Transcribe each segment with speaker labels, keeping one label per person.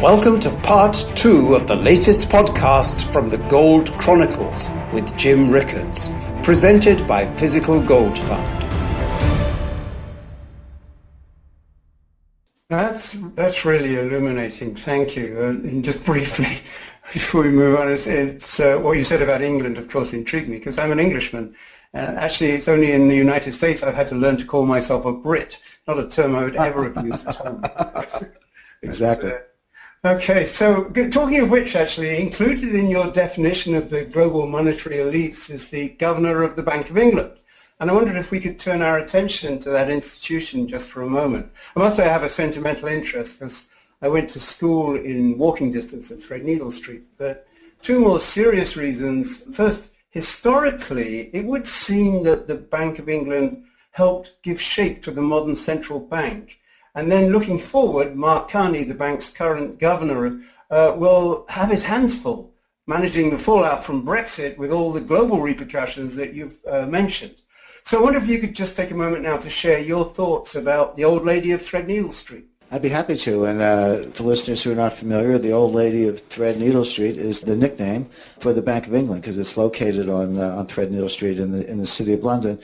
Speaker 1: Welcome to part 2 of the latest podcast from the Gold Chronicles with Jim Rickards, presented by Physical Gold Fund.
Speaker 2: That's really illuminating. Thank you. And just briefly, before we move on, it's what you said about England, of course, intrigued me because I'm an Englishman. Actually, it's only in the United States I've had to learn to call myself a Brit, not a term I would ever abuse at home.
Speaker 3: Exactly.
Speaker 2: Okay, so talking of which, actually, included in your definition of the global monetary elites is the Governor of the Bank of England. And I wondered if we could turn our attention to that institution just for a moment. I must say I have a sentimental interest because I went to school in walking distance at Threadneedle Street. But two more serious reasons. First, historically, it would seem that the Bank of England helped give shape to the modern central bank. And then looking forward, Mark Carney, the bank's current governor, will have his hands full managing the fallout from Brexit with all the global repercussions that you've mentioned. So I wonder if you could just take a moment now to share your thoughts about the Old Lady of Threadneedle Street.
Speaker 3: I'd be happy to. And for listeners who are not familiar, the Old Lady of Threadneedle Street is the nickname for the Bank of England because it's located on Threadneedle Street in the city of London.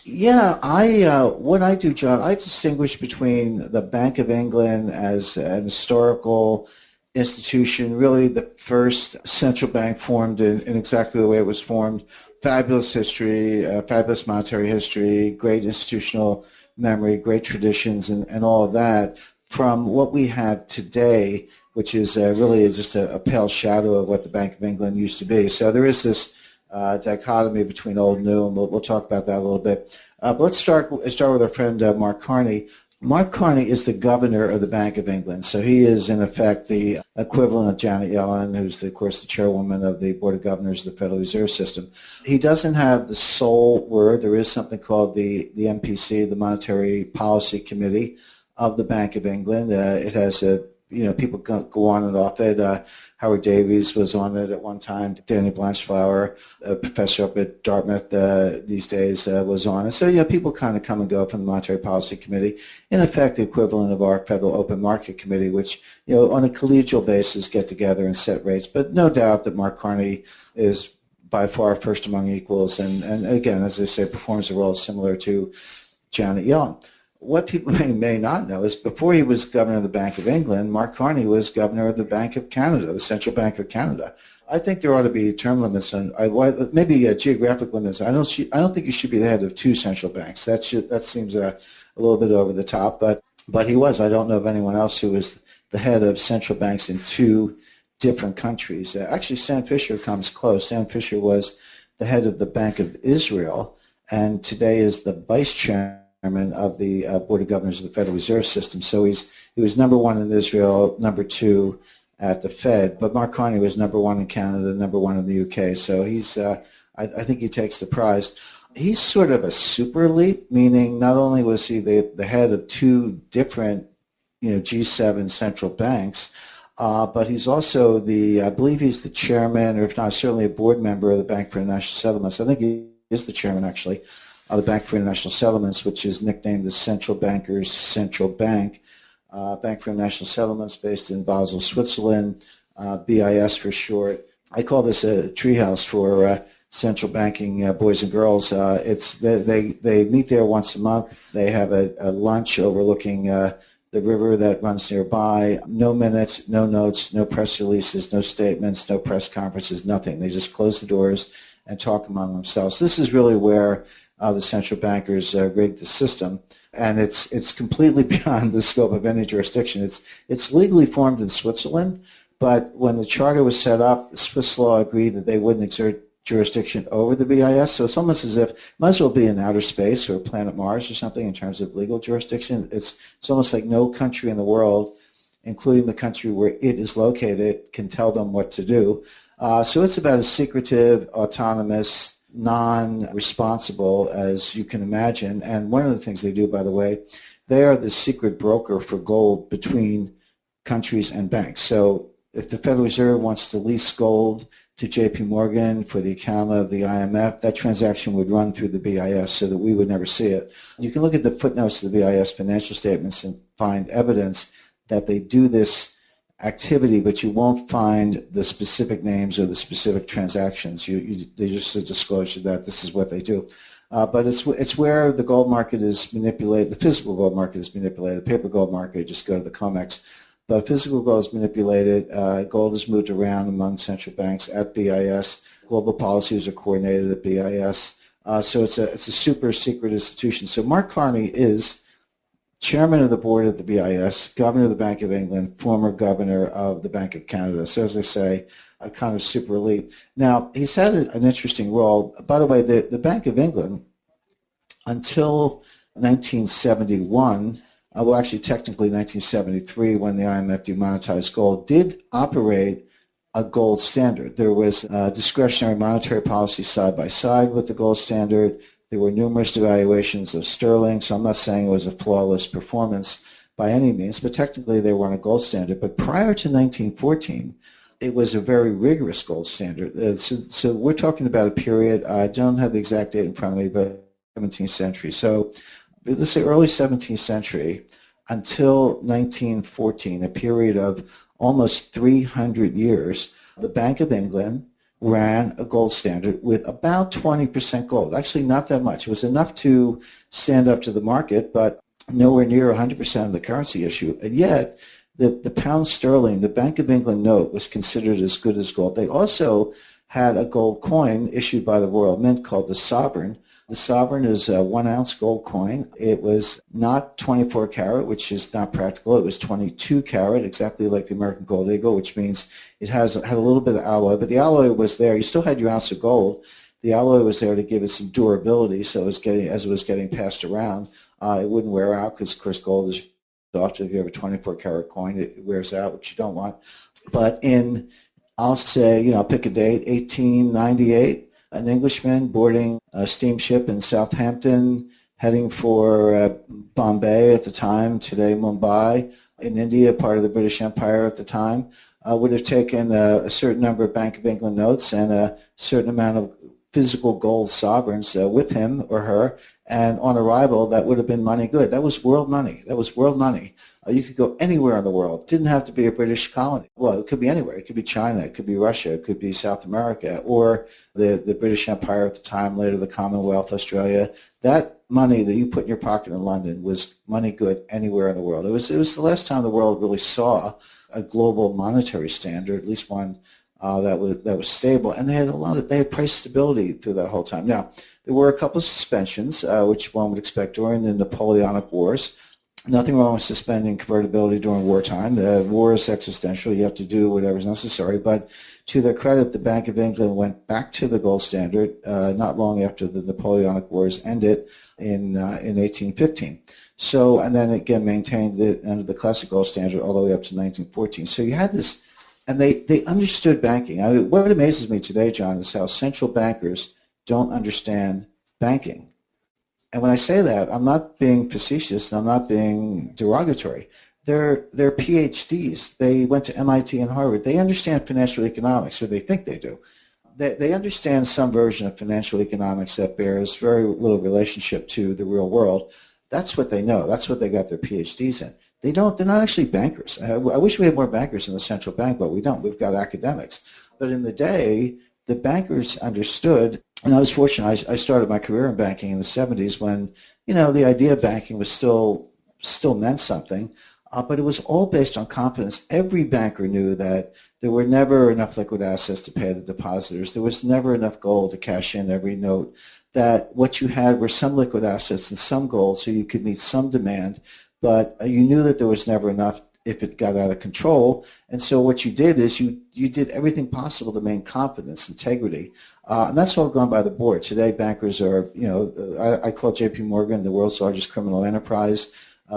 Speaker 3: Yeah, what I do, John, I distinguish between the Bank of England as an historical institution, really the first central bank formed in exactly the way it was formed. Fabulous history, fabulous monetary history, great institutional memory, great traditions, and all of that, from what we have today, which is really just a pale shadow of what the Bank of England used to be. So there is this dichotomy between old and new, and we'll talk about that a little bit. But let's start with our friend Mark Carney. Mark Carney is the governor of the Bank of England, so he is in effect the equivalent of Janet Yellen, who's of course the chairwoman of the Board of Governors of the Federal Reserve System. He doesn't have the sole word. There is something called the MPC, the Monetary Policy Committee of the Bank of England. It has people go on and off it. Howard Davies was on it at one time. Danny Blanchflower, a professor up at Dartmouth these days, was on it. So, people kind of come and go from the Monetary Policy Committee. In effect, the equivalent of our Federal Open Market Committee, which, on a collegial basis get together and set rates. But no doubt that Mark Carney is by far first among equals. And again, as I say, performs a role similar to Janet Yellen. What people may not know is before he was governor of the Bank of England, Mark Carney was governor of the Bank of Canada, the Central Bank of Canada. I think there ought to be term limits on maybe geographic limits. I don't think you should be the head of two central banks. That seems a little bit over the top, but he was. I don't know of anyone else who was the head of central banks in two different countries. Actually, Sam Fisher comes close. Sam Fisher was the head of the Bank of Israel, and today is the vice chairman of the Board of Governors of the Federal Reserve System. So he was number one in Israel, number two at the Fed, but Mark Carney was number one in Canada, number one in the UK. So he's, I think he takes the prize. He's sort of a super elite, meaning not only was he the head of two different, G7 central banks, but he's also I believe he's the chairman, or if not, certainly a board member of the Bank for International Settlements. I think he is the chairman, actually, the Bank for International Settlements, which is nicknamed the Central Bankers' Central Bank. Bank for International Settlements, based in Basel, Switzerland, BIS for short. I call this a treehouse for central banking boys and girls. They meet there once a month. They have a lunch overlooking the river that runs nearby. No minutes, no notes, no press releases, no statements, no press conferences, nothing. They just close the doors and talk among themselves. This is really where the central bankers rigged the system, and it's completely beyond the scope of any jurisdiction. It's legally formed in Switzerland, but when the charter was set up, the Swiss law agreed that they wouldn't exert jurisdiction over the BIS, so it's almost as if it might as well be in outer space or planet Mars or something in terms of legal jurisdiction. It's almost like no country in the world, including the country where it is located, can tell them what to do. So it's about as secretive, autonomous, non-responsible as you can imagine. And one of the things they do, by the way, they are the secret broker for gold between countries and banks. So if the Federal Reserve wants to lease gold to JP Morgan for the account of the IMF, that transaction would run through the BIS so that we would never see it. You can look at the footnotes of the BIS financial statements and find evidence that they do this activity, but you won't find the specific names or the specific transactions. They just disclose that this is what they do. But it's where the gold market is manipulated, the physical gold market is manipulated. The paper gold market, just go to the COMEX. But physical gold is manipulated. Gold is moved around among central banks at BIS. Global policies are coordinated at BIS. So it's a super secret institution. So Mark Carney is chairman of the board at the BIS, governor of the Bank of England, former governor of the Bank of Canada. So as I say, a kind of super elite. Now, he's had an interesting role. By the way, the Bank of England, until 1971, well, actually technically 1973, when the IMF demonetized gold, did operate a gold standard. There was discretionary monetary policy side by side with the gold standard. There were numerous devaluations of sterling, so I'm not saying it was a flawless performance by any means, but technically they were on a gold standard. But prior to 1914, it was a very rigorous gold standard. So we're talking about a period, I don't have the exact date in front of me, but 17th century. So let's say early 17th century until 1914, a period of almost 300 years, the Bank of England ran a gold standard with about 20% gold. Actually, not that much. It was enough to stand up to the market, but nowhere near 100% of the currency issue. And yet, the pound sterling, the Bank of England note, was considered as good as gold. They also had a gold coin issued by the Royal Mint called the Sovereign. The Sovereign is a 1 ounce gold coin. It was not 24 karat, which is not practical. It was 22 karat, exactly like the American Gold Eagle, which means it had a little bit of alloy, but the alloy was there. You still had your ounce of gold. The alloy was there to give it some durability, so as it was getting passed around, it wouldn't wear out because, of course, gold is soft. If you have a 24 karat coin, it wears out, which you don't want. But I'll say, pick a date, 1898, an Englishman boarding a steamship in Southampton, heading for Bombay at the time, today Mumbai, in India, part of the British Empire at the time, would have taken a certain number of Bank of England notes and a certain amount of physical gold sovereigns with him or her, and on arrival, that would have been money good. That was world money. You could go anywhere in the world. It didn't have to be a British colony. Well, it could be anywhere. It could be China. It could be Russia. It could be South America, or the British Empire at the time, later the Commonwealth, Australia. That money that you put in your pocket in London was money good anywhere in the world. It was the last time the world really saw a global monetary standard, at least one that was stable, and they had price stability through that whole time. Now, there were a couple of suspensions, which one would expect during the Napoleonic Wars. Nothing wrong with suspending convertibility during wartime. The war is existential. You have to do whatever's necessary. But to their credit, the Bank of England went back to the gold standard not long after the Napoleonic Wars ended in 1815. So, and then again maintained it under the classic gold standard all the way up to 1914. So you had this, and they understood banking. I mean, what amazes me today, John, is how central bankers don't understand banking. And when I say that, I'm not being facetious and I'm not being derogatory. They're PhDs. They went to MIT and Harvard. They understand financial economics, or they think they do. They understand some version of financial economics that bears very little relationship to the real world. That's what they know. That's what they got their PhDs in. They're not actually bankers. I wish we had more bankers in the central bank, but we don't. We've got academics. But in the day, the bankers understood, and I was fortunate. I started my career in banking in the 70s when, the idea of banking was still meant something, but it was all based on confidence. Every banker knew that there were never enough liquid assets to pay the depositors. There was never enough gold to cash in every note, that what you had were some liquid assets and some gold so you could meet some demand, but you knew that there was never enough if it got out of control. And so what you did is you did everything possible to maintain confidence, integrity. And that's all gone by the board. Today, bankers are, I call JP Morgan the world's largest criminal enterprise.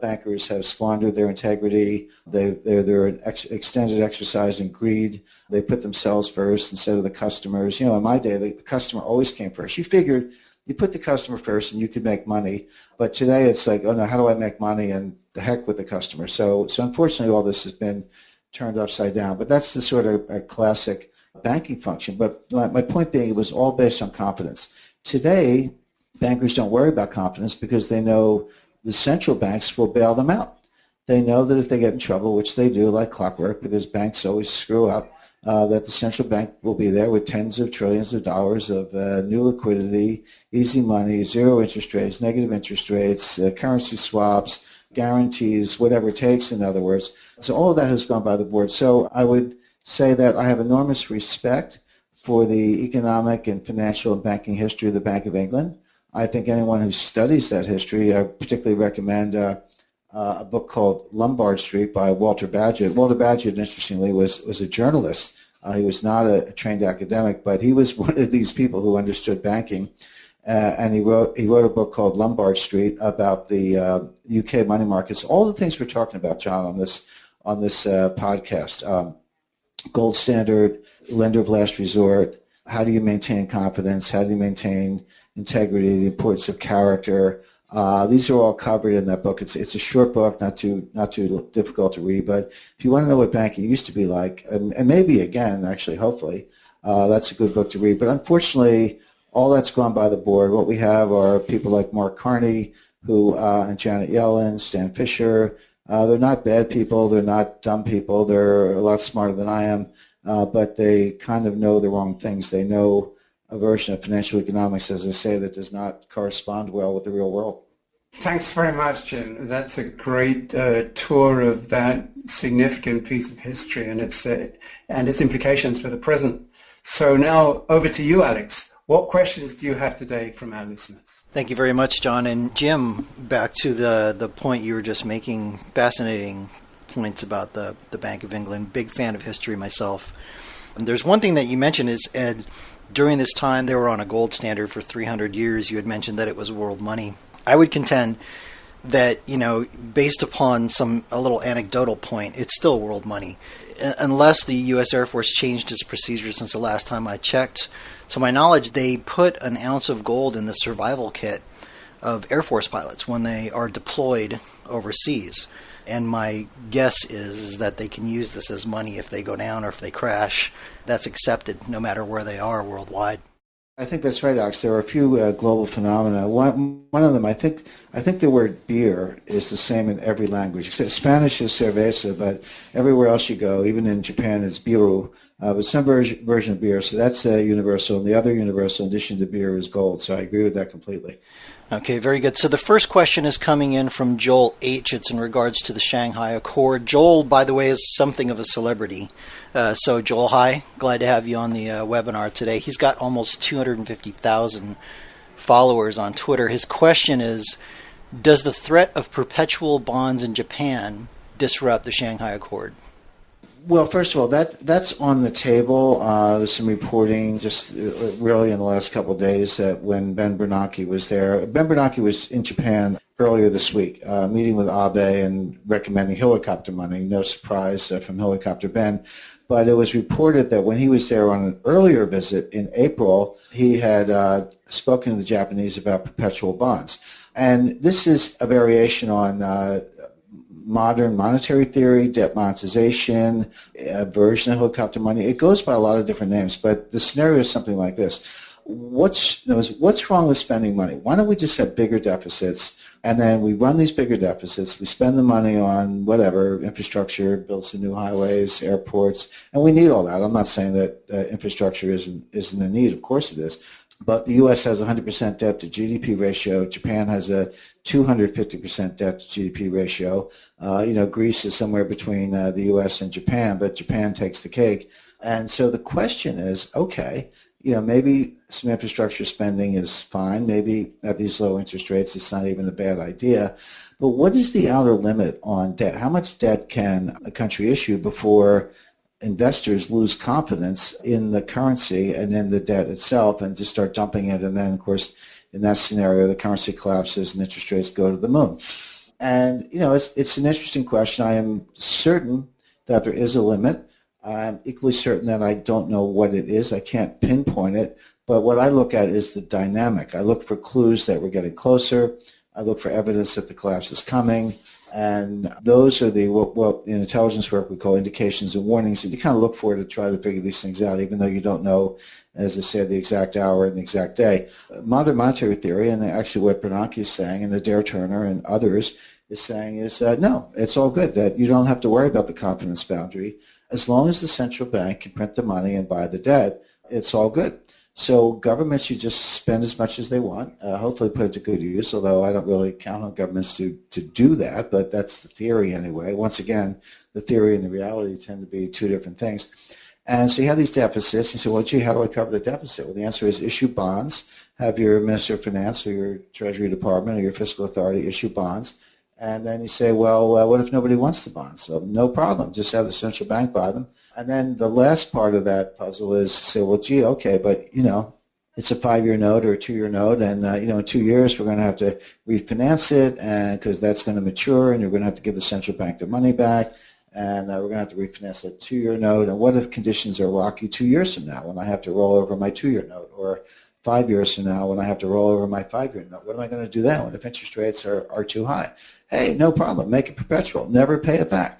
Speaker 3: Bankers have squandered their integrity. They're an extended exercise in greed. They put themselves first instead of the customers. In my day, the customer always came first. You figured you put the customer first and you could make money. But today it's like, oh no, how do I make money? And the heck with the customer. So unfortunately, all this has been turned upside down. But that's the sort of a classic banking function. But my point being, it was all based on confidence. Today, bankers don't worry about confidence because they know the central banks will bail them out. They know that if they get in trouble, which they do like clockwork because banks always screw up, that the central bank will be there with tens of trillions of dollars of new liquidity, easy money, zero interest rates, negative interest rates, currency swaps, guarantees, whatever it takes, in other words. So all of that has gone by the board. So I would say that I have enormous respect for the economic and financial and banking history of the Bank of England. I think anyone who studies that history, I particularly recommend a book called Lombard Street by Walter Bagehot. Walter Bagehot, interestingly, was a journalist. He was not a trained academic, but he was one of these people who understood banking. And he wrote a book called Lombard Street about the UK money markets. All the things we're talking about, John, on this podcast: gold standard, lender of last resort. How do you maintain confidence? How do you maintain integrity? The importance of character. These are all covered in that book. It's a short book, not too difficult to read. But if you want to know what banking used to be like, and maybe again, actually, hopefully, that's a good book to read. But unfortunately, all that's gone by the board. What we have are people like Mark Carney, and Janet Yellen, Stan Fisher. They're not bad people. They're not dumb people. They're a lot smarter than I am. But they kind of know the wrong things. They know a version of financial economics, as I say, that does not correspond well with the real world.
Speaker 2: Thanks very much, Jim. That's a great tour of that significant piece of history and its implications for the present. So now over to you, Alex. What questions do you have today from our listeners?
Speaker 4: Thank you very much, John. And Jim, back to the point you were just making, fascinating points about the Bank of England. Big fan of history myself. And there's one thing that you mentioned is, Ed, during this time they were on a gold standard for 300 years. You had mentioned that it was world money. I would contend that, based upon a little anecdotal point, it's still world money. Unless the U.S. Air Force changed its procedure since the last time I checked. To my knowledge, they put an ounce of gold in the survival kit of Air Force pilots when they are deployed overseas. And my guess is that they can use this as money if they go down or if they crash. That's accepted no matter where they are worldwide.
Speaker 3: I think that's right, Alex. There are a few global phenomena. One of them, I think the word beer is the same in every language. Except Spanish is cerveza, but everywhere else you go, even in Japan, it's biru. But some version of beer, so that's universal. And the other universal, in addition to beer, is gold. So I agree with that completely.
Speaker 4: Okay, very good. So the first question is coming in from Joel H. It's in regards to the Shanghai Accord. Joel, by the way, is something of a celebrity. So Joel, hi. Glad to have you on the webinar today. He's got almost 250,000 followers on Twitter. His question is, does the threat of perpetual bonds in Japan disrupt the Shanghai Accord?
Speaker 3: Well, first of all, that's on the table. There's some reporting just really in the last couple of days that when Ben Bernanke was there, Ben Bernanke was in Japan earlier this week, meeting with Abe and recommending helicopter money. No surprise from Helicopter Ben. But it was reported that when he was there on an earlier visit in April, he had spoken to the Japanese about perpetual bonds. And this is a variation on modern monetary theory, debt monetization, a version of helicopter money. It goes by a lot of different names, but the scenario is something like this. What's wrong with spending money? Why don't we just have bigger deficits, and then we run these bigger deficits, we spend the money on whatever, infrastructure, build some new highways, airports, and we need all that. I'm not saying that infrastructure isn't a need. Of course it is. But the U.S. has a 100% debt to GDP ratio. Japan has a 250% debt to GDP ratio. Greece is somewhere between the U.S. and Japan, but Japan takes the cake. And so the question is, okay, maybe some infrastructure spending is fine. Maybe at these low interest rates, it's not even a bad idea. But what is the outer limit on debt? How much debt can a country issue before investors lose confidence in the currency and in the debt itself and just start dumping it? And then, of course, in that scenario, the currency collapses and interest rates go to the moon. And, it's an interesting question. I am certain that there is a limit. I'm equally certain that I don't know what it is. I can't pinpoint it. But what I look at is the dynamic. I look for clues that we're getting closer. I look for evidence that the collapse is coming. And those are what in intelligence work we call indications and warnings. And you kind of look for to try to figure these things out, even though you don't know, as I said, the exact hour and the exact day. Modern monetary theory, and actually what Bernanke is saying, and Adair Turner and others, is saying is, no, it's all good, that you don't have to worry about the confidence boundary. As long as the central bank can print the money and buy the debt, it's all good. So governments should just spend as much as they want, hopefully put it to good use, although I don't really count on governments to do that, but that's the theory anyway. Once again, the theory and the reality tend to be two different things. And so you have these deficits. You say, well, gee, how do I cover the deficit? Well, the answer is issue bonds. Have your Minister of Finance or your Treasury Department or your fiscal authority issue bonds. And then you say, well, what if nobody wants the bonds? So no problem. Just have the central bank buy them. And then the last part of that puzzle is to say, well, gee, okay, but, it's a 5-year note or a 2-year note, and, in 2 years we're going to have to refinance it because that's going to mature, and you're going to have to give the central bank their money back, and we're going to have to refinance that 2-year note. And what if conditions are rocky 2 years from now when I have to roll over my 2-year note, or 5 years from now when I have to roll over my 5-year note? What am I going to do then? What if interest rates are too high? Hey, no problem. Make it perpetual. Never pay it back.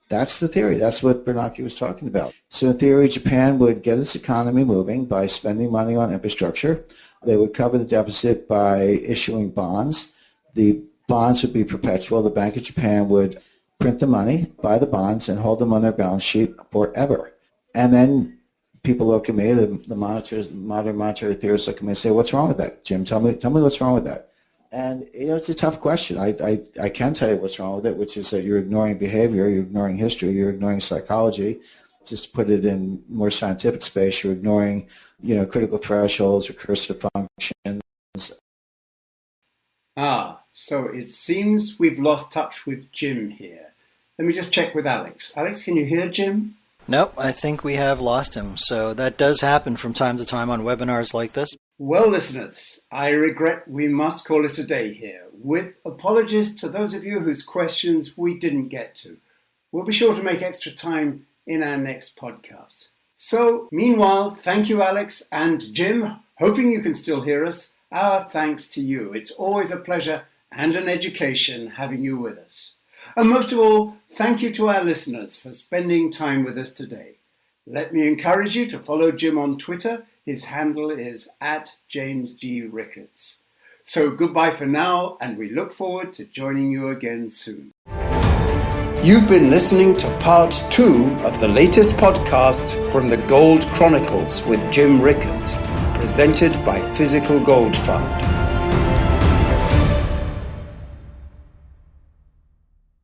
Speaker 3: That's the theory. That's what Bernanke was talking about. So in theory, Japan would get its economy moving by spending money on infrastructure. They would cover the deficit by issuing bonds. The bonds would be perpetual. The Bank of Japan would print the money, buy the bonds, and hold them on their balance sheet forever. And then people look at me, the modern monetary theorists look at me and say, what's wrong with that? Jim, tell me what's wrong with that. And, it's a tough question. I can tell you what's wrong with it, which is that you're ignoring behavior, you're ignoring history, you're ignoring psychology. Just to put it in more scientific space, you're ignoring, critical thresholds, recursive functions.
Speaker 1: So it seems we've lost touch with Jim here. Let me just check with Alex. Alex, can you hear Jim?
Speaker 4: Nope, I think we have lost him. So that does happen from time to time on webinars like this.
Speaker 1: Well, listeners, I regret we must call it a day here, with apologies to those of you whose questions we didn't get to. We'll be sure to make extra time in our next podcast. So, meanwhile, thank you, Alex and Jim. Hoping you can still hear us, our thanks to you. It's always a pleasure and an education having you with us. And most of all, thank you to our listeners for spending time with us today. Let me encourage you to follow Jim on Twitter. His handle is @JamesG.Rickards. So goodbye for now, and we look forward to joining you again soon.
Speaker 2: You've been listening to part 2 of the latest podcasts from the Gold Chronicles with Jim Rickards, presented by Physical Gold Fund.